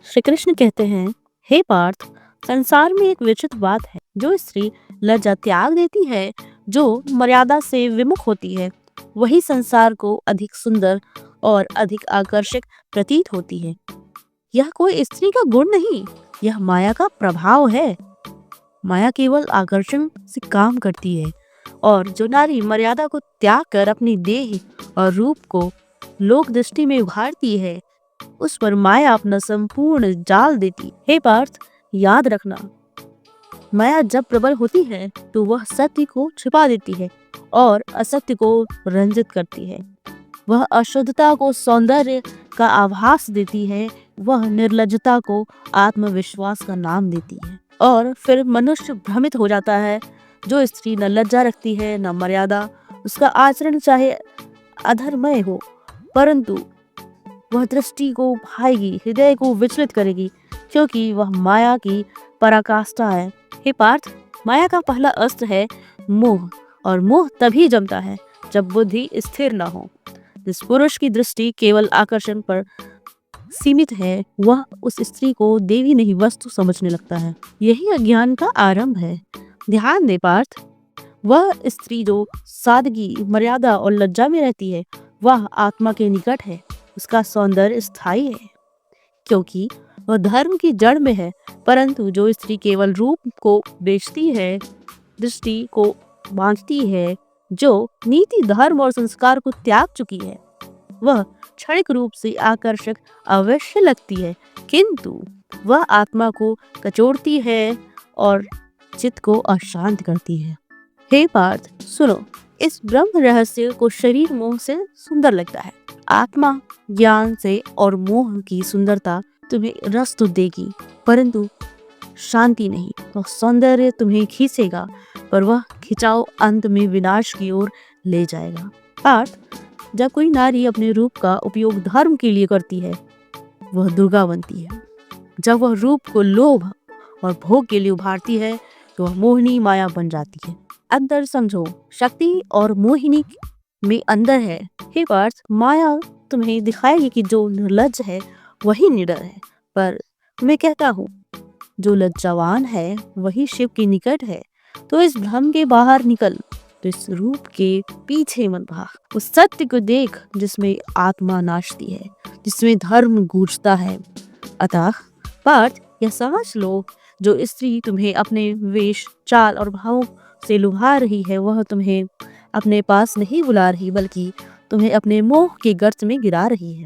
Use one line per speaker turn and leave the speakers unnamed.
श्री कृष्ण कहते हैं, हे पार्थ, संसार में एक विचित्र बात है। जो स्त्री लज्जा त्याग देती है, जो मर्यादा से विमुख होती है, वही संसार को अधिक सुंदर और अधिक आकर्षक प्रतीत होती है। यह कोई स्त्री का गुण नहीं, यह माया का प्रभाव है। माया केवल आकर्षण से काम करती है, और जो नारी मर्यादा को त्याग कर अपनी देह और रूप को लोक दृष्टि में उभारती है, उस पर माया अपना संपूर्ण जाल देती। हे पार्थ, याद रखना, माया जब प्रबल होती है तो वह सत्य को छिपा देती है और असत्य को रंजित करती है। वह अशुद्धता को सौंदर्य का आभास देती है, वह निर्लज्जता को आत्मविश्वास का नाम देती है, और फिर मनुष्य भ्रमित हो जाता है। जो स्त्री न लज्जा रखती है न मर्यादा, उसका आचरण चाहे अधर्मय हो, परंतु वह दृष्टि को भाएगी, हृदय को विचलित करेगी, क्योंकि वह माया की पराकाष्ठा है। हे पार्थ, माया का पहला अस्त्र है मोह, और मोह तभी जमता है जब बुद्धि स्थिर न हो। जिस पुरुष की दृष्टि केवल आकर्षण पर सीमित है, वह उस स्त्री को देवी नहीं वस्तु समझने लगता है। यही अज्ञान का आरंभ है। ध्यान दे पार्थ, वह स्त्री जो सादगी, मर्यादा और लज्जा में रहती है, वह आत्मा के निकट है। उसका सौंदर्य स्थायी है, क्योंकि वह धर्म की जड़ में है। परंतु जो स्त्री केवल रूप को बेचती है, दृष्टि को बांधती है, जो नीति, धर्म और संस्कार को त्याग चुकी है, वह क्षणिक रूप से आकर्षक अवश्य लगती है, किंतु वह आत्मा को कचोड़ती है और चित्त को अशांत करती है। हे पार्थ, सुनो, इस ब्रह्म रहस्य को शरीर मोह से सुंदर लगता है। आत्मा ज्ञान से और मोह की सुंदरता तुम्हें रस तो देगी, परंतु शांति नहीं। तो सौंदर्य तुम्हें खींचेगा, पर वह खिंचाव अंत में विनाश की ओर ले जाएगा। पार्थ, जब कोई नारी अपने रूप का उपयोग धर्म के लिए करती है, वह दुर्गा बनती है। जब वह रूप को लोभ और भोग के लिए उभारती है, तो वह मोहिनी माया बन जाती है। अंतर समझो, शक्ति और मोहिनी में अंदर है। हे पार्थ, माया तुम्हें दिखाएगी कि जो निर्लज्ज है वही निडर है, पर मैं कहता हूँ, जो लज्जावान है वही शिव के निकट है। तो इस भ्रम के बाहर निकल, तो इस रूप के पीछे मत भाग। उस सत्य को देख जिसमें आत्मा नाचती है, जिसमें धर्म गूंजता है। अतः पार्थ, यह समझ लो, जो स्त्री तुम्हें अपने वेश, चाल और भावों से लुभा रही है, वह तुम्हें अपने पास नहीं बुला रही, बल्कि तुम्हें अपने मोह के गर्त में गिरा रही है।